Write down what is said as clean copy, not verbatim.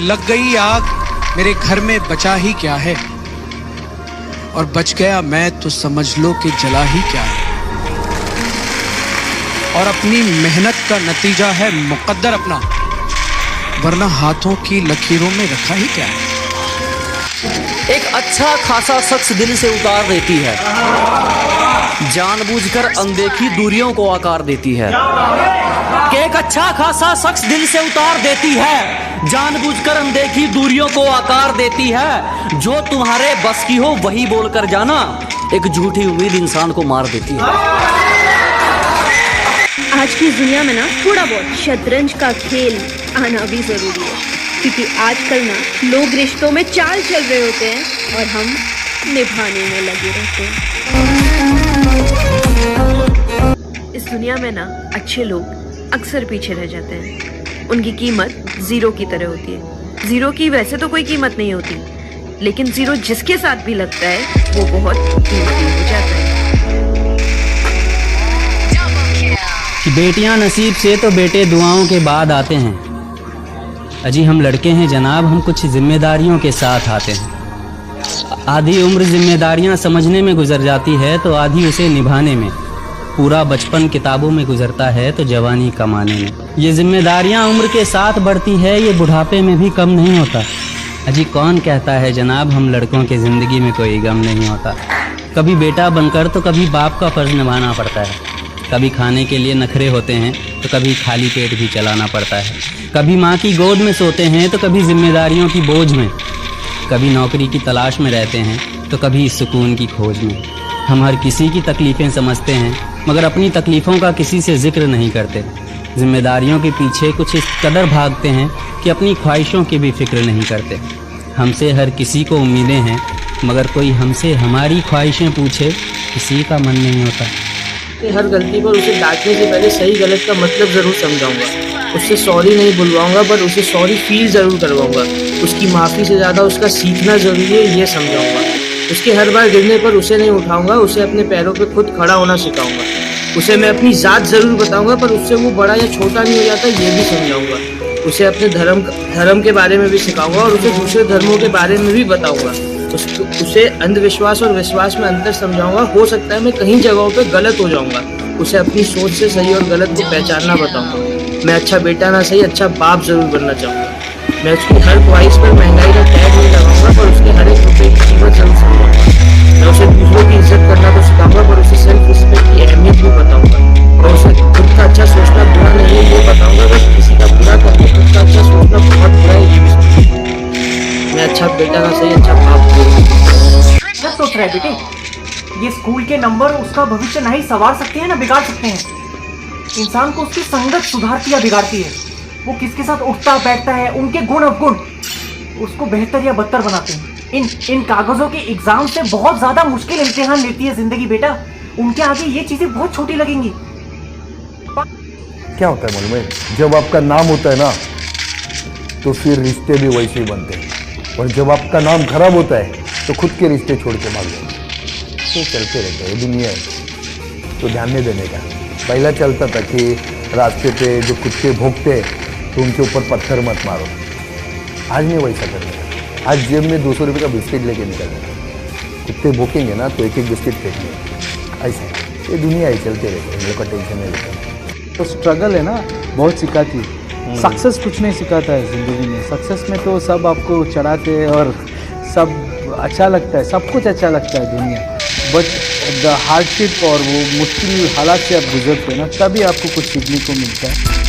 लग गई आग मेरे घर में बचा ही क्या है, और बच गया मैं तो समझ लो कि जला ही क्या है। और अपनी मेहनत का नतीजा है मुकद्दर अपना, वरना हाथों की लकीरों में रखा ही क्या है। एक अच्छा खासा शख्स दिल से उतार देती है, जानबूझकर अनदेखी दूरियों को आकार देती है। कि एक अच्छा खासा शख्स दिल से उतार देती है, जानबूझकर अनदेखी दूरियों को आकार देती है। जो तुम्हारे बस की हो वही बोलकर जाना, एक झूठी उम्मीद इंसान को मार देती है। आज की दुनिया में ना थोड़ा बहुत शतरंज का खेल आना भी जरूरी है, क्योंकि आजकल ना लोग रिश्तों में चाल चल रहे होते हैं और हम निभाने में लगे रहते हैं। इस दुनिया में ना अच्छे लोग अक्सर पीछे रह जाते हैं। उनकी कीमत जीरो की तरह होती है। जीरो की वैसे तो कोई कीमत नहीं होती, लेकिन जीरो जिसके साथ भी लगता है वो बहुत कीमती हो जाता है। कि बेटियां नसीब से तो बेटे दुआओं के बाद आते हैं। अजी हम लड़के हैं जनाब, हम कुछ जिम्मेदारियों के साथ आते हैं। आधी उम्र जिम्मेदारियां समझने में गुजर जाती है तो आधी उसे निभाने में। पूरा बचपन किताबों में गुजरता है तो जवानी कमाने में। ये जिम्मेदारियां उम्र के साथ बढ़ती है, ये बुढ़ापे में भी कम नहीं होता। अजी कौन कहता है जनाब हम लड़कों की ज़िंदगी में कोई गम नहीं होता। कभी बेटा बनकर तो कभी बाप का फ़र्ज़ निभाना पड़ता है। कभी खाने के लिए नखरे होते हैं तो कभी खाली पेट भी चलाना पड़ता है। कभी माँ की गोद में सोते हैं तो कभी जिम्मेदारियों की बोझ में। कभी नौकरी की तलाश में रहते हैं तो कभी सुकून की खोज में। हम हर किसी की तकलीफ़ें समझते हैं, मगर अपनी तकलीफ़ों का किसी से जिक्र नहीं करते। जिम्मेदारियों के पीछे कुछ इस कदर भागते हैं कि अपनी ख्वाहिशों की भी फिक्र नहीं करते। हमसे हर किसी को उम्मीदें हैं, मगर कोई हमसे हमारी ख्वाहिशें पूछे किसी का मन नहीं होता। हर गलती पर उसे डांटने से पहले सही गलत का मतलब ज़रूर समझाऊंगा। उससे सॉरी नहीं बुलवाऊंगा, पर उसे सॉरी फील ज़रूर करवाऊंगा। उसकी माफ़ी से ज़्यादा उसका सीखना ज़रूरी है, ये समझाऊंगा। उसके हर बार गिरने पर उसे नहीं उठाऊंगा, उसे अपने पैरों पे खुद खड़ा होना सिखाऊंगा। उसे मैं अपनी ज़ात ज़रूर बताऊंगा, पर उससे वो बड़ा या छोटा नहीं हो जाता, ये भी समझाऊंगा। उसे अपने धर्म के बारे में भी सिखाऊंगा और उसे दूसरे धर्मों के बारे में भी बताऊंगा। उसे अंधविश्वास और विश्वास में अंतर समझाऊंगा। हो सकता है मैं कहीं जगहों पे गलत हो जाऊंगा। उसे अपनी सोच से सही और गलत को पहचानना बताऊंगा। मैं अच्छा बेटा ना सही, अच्छा बाप ज़रूर बनना चाहूँगा। मैं उसकी हर ख्वाहिश पर महंगाई का टैग नहीं लगाऊंगा, पर उसके हर एक रुपये की कीमत ज़रूर समझाऊंगा। मैं उसे दूसरों की इज्जत करना तो सिखाऊंगा, पर उसे सेल्फ रिस्पेक्ट की अहमियत भी बताऊंगा। और उसे खुद का अच्छा सोचना बुरा नहीं है, ये बताऊंगा। बस किसी का बुरा करके खुद का अच्छा सोचना बहुत बुरा है, ये भी समझाऊंगा। मैं अच्छा बेटा ना सही, अच्छा बाप क्या सोच रहा है बेटे? ये स्कूल के नंबर उसका भविष्य नहीं संवार सकते हैं ना बिगाड़ सकते हैं। इंसान को उसकी संगत सुधारती या बिगाड़ती है। वो किसके साथ उठता बैठता है, उनके गुण अवगुण उसको बेहतर या बदतर बनाते हैं। इन कागजों के एग्जाम से बहुत ज्यादा मुश्किल इम्तिहान लेती है जिंदगी बेटा। उनके आगे ये चीजें बहुत छोटी लगेंगी। क्या होता है मालूम है, जब आपका नाम होता है ना तो फिर रिश्ते भी वैसे ही बनते हैं, और जब आपका नाम खराब होता है तो खुद के रिश्ते छोड़ के भाग जाते हैं। तो चलते रहते हैं, दुनिया है तो ध्यान नहीं देने का। पहला चलता था कि रास्ते पे जो कुत्ते भौंकते हैं तो उनके ऊपर पत्थर मत मारो। आज नहीं वैसा करने का। आज जेब में 200 रुपये का बिस्किट लेके निकलना। कुत्ते भौंकेंगे ना तो एक एक बिस्किट फेंकेंगे। ऐसे ये दुनिया ही चलते रहते हैं, मेरे को टेंशन नहीं लेता। तो स्ट्रगल है ना बहुत सिखाती है। सक्सेस कुछ नहीं सिखाता है ज़िंदगी में। सक्सेस में तो सब आपको चढ़ाते हैं और सब अच्छा लगता है, सब कुछ अच्छा लगता है दुनिया। बट द हार्डशिप और वो मुश्किल हालात से आप गुजरते हैं ना, तभी आपको कुछ सीखने को मिलता है।